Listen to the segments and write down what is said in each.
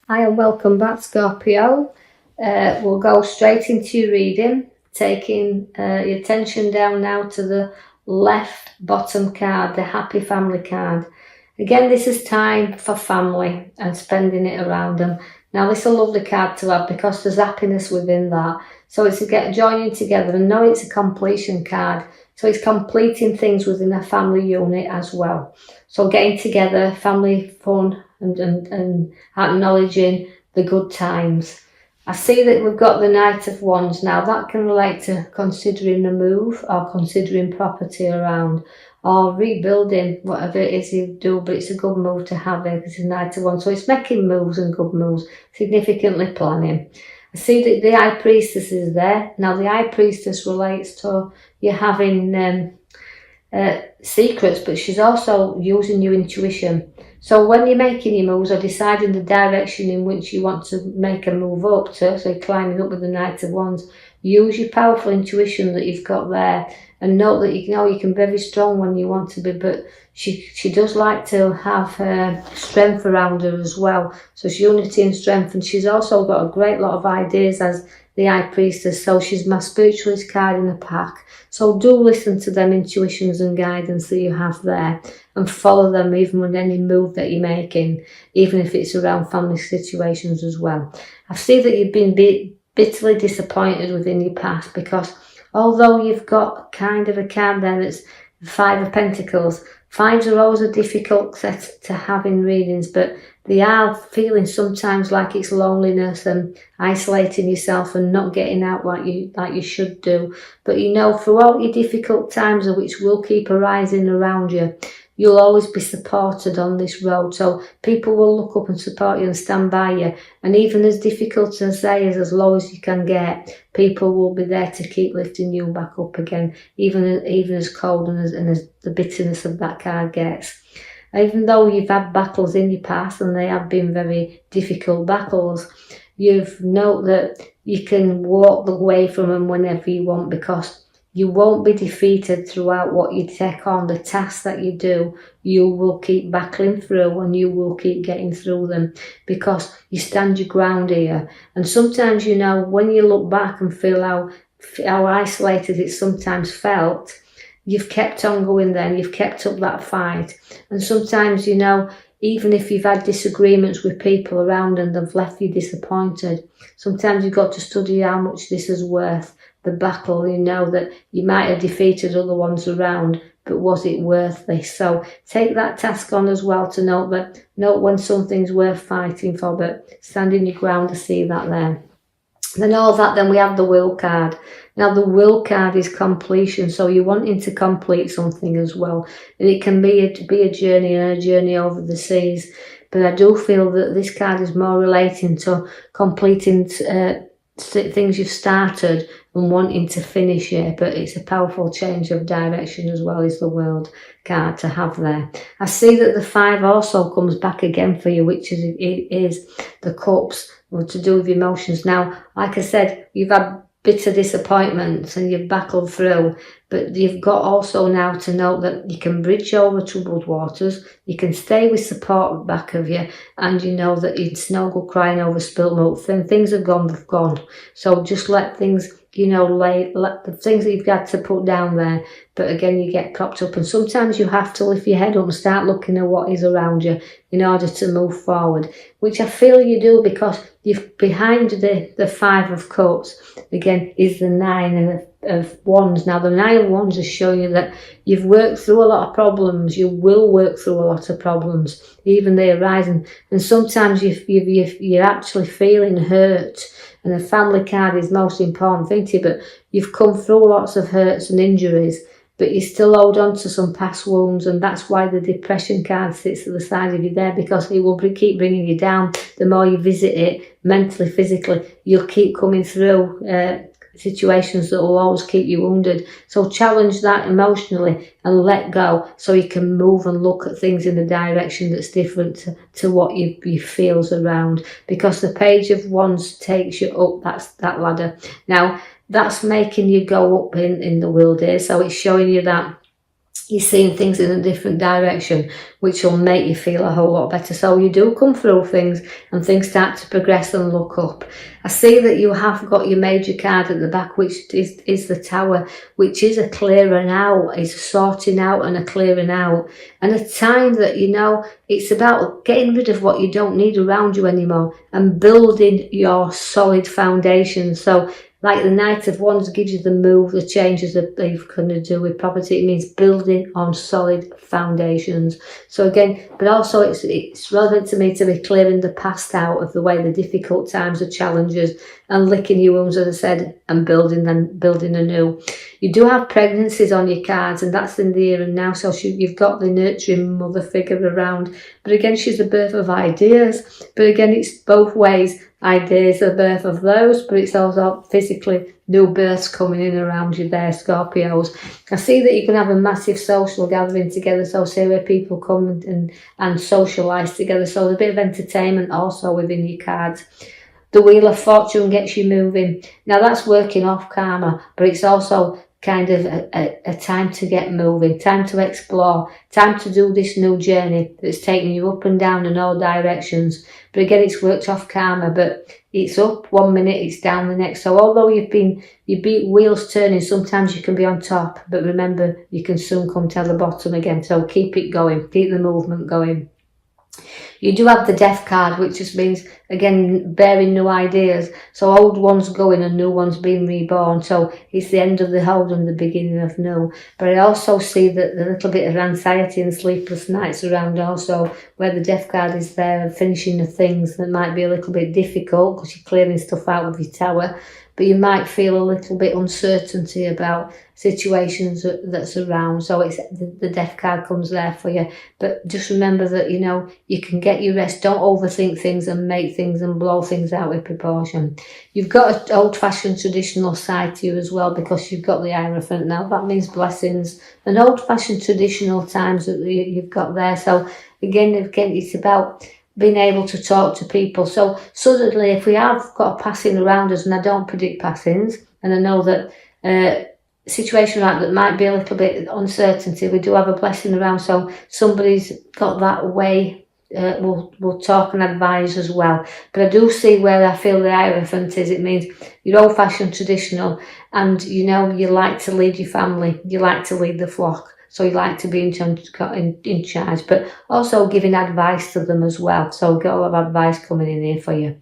Hi and welcome back, Scorpio. We'll go straight into your reading, taking your attention down now to the left bottom card, the happy family card. Again, this is time for family and spending it around them. Now, this is a lovely card to have because there's happiness within that. So it's joining together, and know it's a completion card. So it's completing things within a family unit as well. So getting together, family fun, and acknowledging the good times. I see that we've got the Knight of Wands now. That can relate to considering a move or considering property around or rebuilding whatever it is you do, but it's a good move to have it because it's a Knight of Wands. So it's making moves and good moves, significantly planning. I see that the High Priestess is there. Now the High Priestess relates to you having secrets, but she's also using your intuition. So when you're making your moves or deciding the direction in which you want to make a move up to, so climbing up with the Knight of Wands, use your powerful intuition that you've got there, and note that you can be very strong when you want to be, but she does like to have strength around her as well. So it's unity and strength, and she's also got a great lot of ideas as the High Priestess, so she's my spiritualist card in the pack. So do listen to them intuitions and guidance that you have there and follow them even with any move that you're making, even if it's around family situations as well. I see that you've been bitterly disappointed within your past because although you've got kind of a card there that's the Five of Pentacles, fives are always a difficult set to have in readings, but they are feeling sometimes like it's loneliness and isolating yourself and not getting out like you should do. But through all your difficult times, which will keep arising around you, you'll always be supported on this road. So people will look up and support you and stand by you. And even as difficult as they is, as low as you can get, people will be there to keep lifting you back up again, even as cold and as the bitterness of that card gets. Even though you've had battles in your past and they have been very difficult battles, you've known that you can walk away from them whenever you want because you won't be defeated throughout what you take on. The tasks that you do, you will keep battling through and you will keep getting through them because you stand your ground here. And sometimes, when you look back and feel how isolated it sometimes felt, you've kept on going there and you've kept up that fight. And sometimes, even if you've had disagreements with people around and they've left you disappointed, sometimes you've got to study how much this is worth, the battle, that you might have defeated other ones around, but was it worth this? So take that task on as well to note when something's worth fighting for, but standing your ground to see that there. Then we have the Will card. Now the Will card is completion, so you're wanting to complete something as well, and it can be a journey and a journey over the seas. But I do feel that this card is more relating to completing things you've started and wanting to finish it. But it's a powerful change of direction as well as the World card to have there. I see that the 5 also comes back again for you, which is the Cups, to do with emotions. Now, like I said, you've had bitter disappointments and you've battled through, but you've got also now to note that you can bridge over troubled waters, you can stay with support back of you, and you know that it's no good crying over spilt milk. Things have gone, they've gone. So just let things, let the things that you've got to put down there, but again, you get propped up, and sometimes you have to lift your head up and start looking at what is around you in order to move forward, which I feel you do because you've behind the 5 of Cups, again, is the 9 of Wands. Now, the 9 of Wands is showing you that you've worked through a lot of problems. You will work through a lot of problems, even they arise. And sometimes you're actually feeling hurt. And the family card is the most important thing to you, but you've come through lots of hurts and injuries, but you still hold on to some past wounds, and that's why the depression card sits at the side of you there, because it will keep bringing you down. The more you visit it, mentally, physically, you'll keep coming through situations that will always keep you wounded. So challenge that emotionally and let go so you can move and look at things in a direction that's different to what you feel's around, because the Page of Wands takes you up that ladder. Now, that's making you go up in the world here. So it's showing you that you're seeing things in a different direction, which will make you feel a whole lot better. So you do come through things and things start to progress and look up. I see that you have got your major card at the back, which is the Tower, which is a clearing out, is a sorting out and a clearing out. And a time that, you know, it's about getting rid of what you don't need around you anymore and building your solid foundation. So like the Knight of Wands gives you the move, the changes that you're going to do with property. It means building on solid foundations. So again, but also it's relevant to me to be clearing the past out of the way, the difficult times, the challenges, and licking your wounds, as I said, and building anew. You do have pregnancies on your cards, and that's in the here and now. So you've got the nurturing mother figure around. But again, she's the birth of ideas. But again, it's both ways. Ideas, the birth of those, but it's also physically new births coming in around you there, Scorpios. I see that you can have a massive social gathering together, so say where people come and socialise together. So there's a bit of entertainment also within your cards. The Wheel of Fortune gets you moving. Now that's working off karma, but it's also kind of a time to get moving, time to explore, time to do this new journey that's taking you up and down in all directions. But again, it's worked off karma, but it's up one minute, it's down the next. So although you beat wheels turning, sometimes you can be on top, but remember, you can soon come to the bottom again. So keep it going, keep the movement going. You do have the Death card, which just means, again, bearing new ideas. So old ones going and new ones being reborn. So it's the end of the old and the beginning of new. But I also see that the little bit of anxiety and sleepless nights around also, where the Death card is there, finishing the things that might be a little bit difficult because you're clearing stuff out of your Tower. But you might feel a little bit uncertainty about situations that's around. So it's the Death card comes there for you. But just remember that, you know, you can get your rest. Don't overthink things and make things and blow things out with proportion. You've got an old-fashioned traditional side to you as well, because you've got the Hierophant now. That means blessings and old-fashioned traditional times that you've got there. So again, it's about being able to talk to people. So suddenly, if we have got a passing around us, and I don't predict passings, and I know that situation like that might be a little bit uncertainty, we do have a blessing around. So somebody's got that way. We'll talk and advise as well. But I do see where I feel the Hierophant is. It means you're old-fashioned traditional, and you know you like to lead your family. You like to lead the flock. So you like to be in charge, but also giving advice to them as well. So got a lot of advice coming in here for you.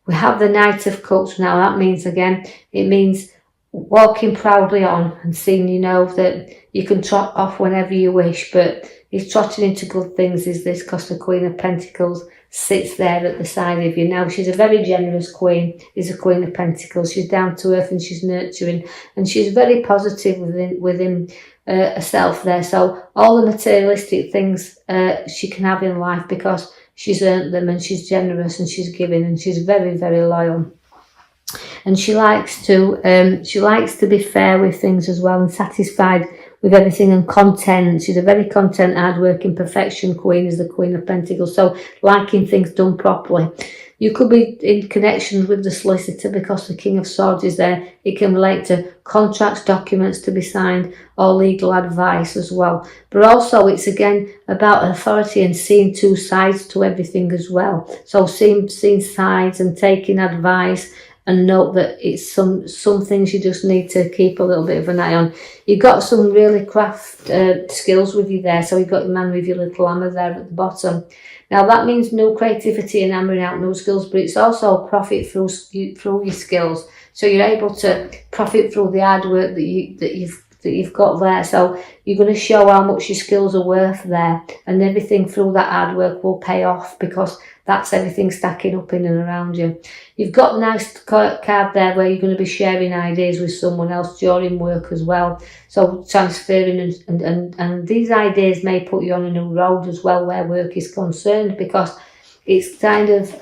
We have the Knight of Cups now. That means, again, it means walking proudly on and seeing, you know, that you can trot off whenever you wish, but he's trotting into good things is this, because the Queen of Pentacles sits there at the side of you. Now, she's a very generous queen, is a Queen of Pentacles. She's down to earth and she's nurturing, and she's very positive within herself there. So all the materialistic things she can have in life, because she's earned them, and she's generous and she's giving, and she's very, very loyal. And she likes to be fair with things as well, and satisfied with everything and content. She's a very content, hard-working, perfection queen, is the Queen of Pentacles. So liking things done properly. You could be in connection with the solicitor because the King of Swords is there. It can relate to contracts, documents to be signed, or legal advice as well. But also it's again about authority and seeing two sides to everything as well. So seeing sides and taking advice, and note that it's some things you just need to keep a little bit of an eye on. You've got some really craft skills with you there. So you've got your man with your little hammer there at the bottom. Now that means no creativity and hammering out no skills, but it's also profit through your skills. So you're able to profit through the hard work that you've got there. So you're going to show how much your skills are worth there, and everything through that hard work will pay off, because that's everything stacking up in and around you. You've got a nice card there where you're going to be sharing ideas with someone else during work as well. So transferring and these ideas may put you on a new road as well where work is concerned, because it's kind of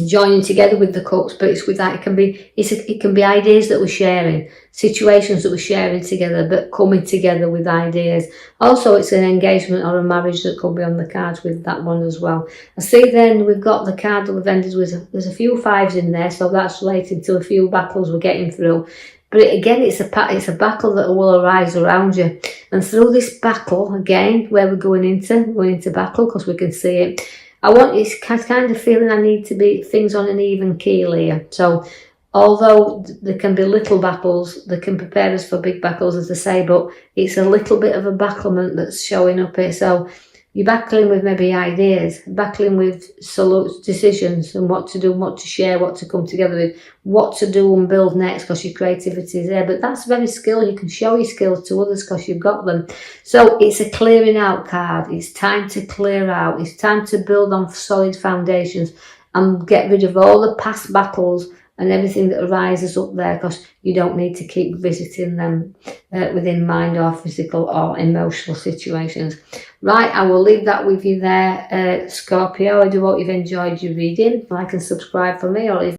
joining together with the cups, but it's with that it can be ideas that we're sharing, situations that we're sharing together, but coming together with ideas. Also, it's an engagement or a marriage that could be on the cards with that one as well. I see then we've got the card that we've ended with. There's a few fives in there, so that's related to a few battles we're getting through. But again, it's a battle that will arise around you. And through this battle, again, where we're going into battle, because we can see it, it's kind of feeling I need to be things on an even keel here. So although there can be little battles, they can prepare us for big battles, as I say, but it's a little bit of a battlement that's showing up here. So you're battling with maybe ideas, battling with decisions and what to do, what to share, what to come together with, what to do and build next, because your creativity is there. But that's very skill. You can show your skills to others because you've got them. So it's a clearing out card. It's time to clear out. It's time to build on solid foundations and get rid of all the past battles and everything that arises up there, because you don't need to keep visiting them within mind or physical or emotional situations. Right, I will leave that with you there, Scorpio. I do hope you've enjoyed your reading. Like and subscribe for me, or if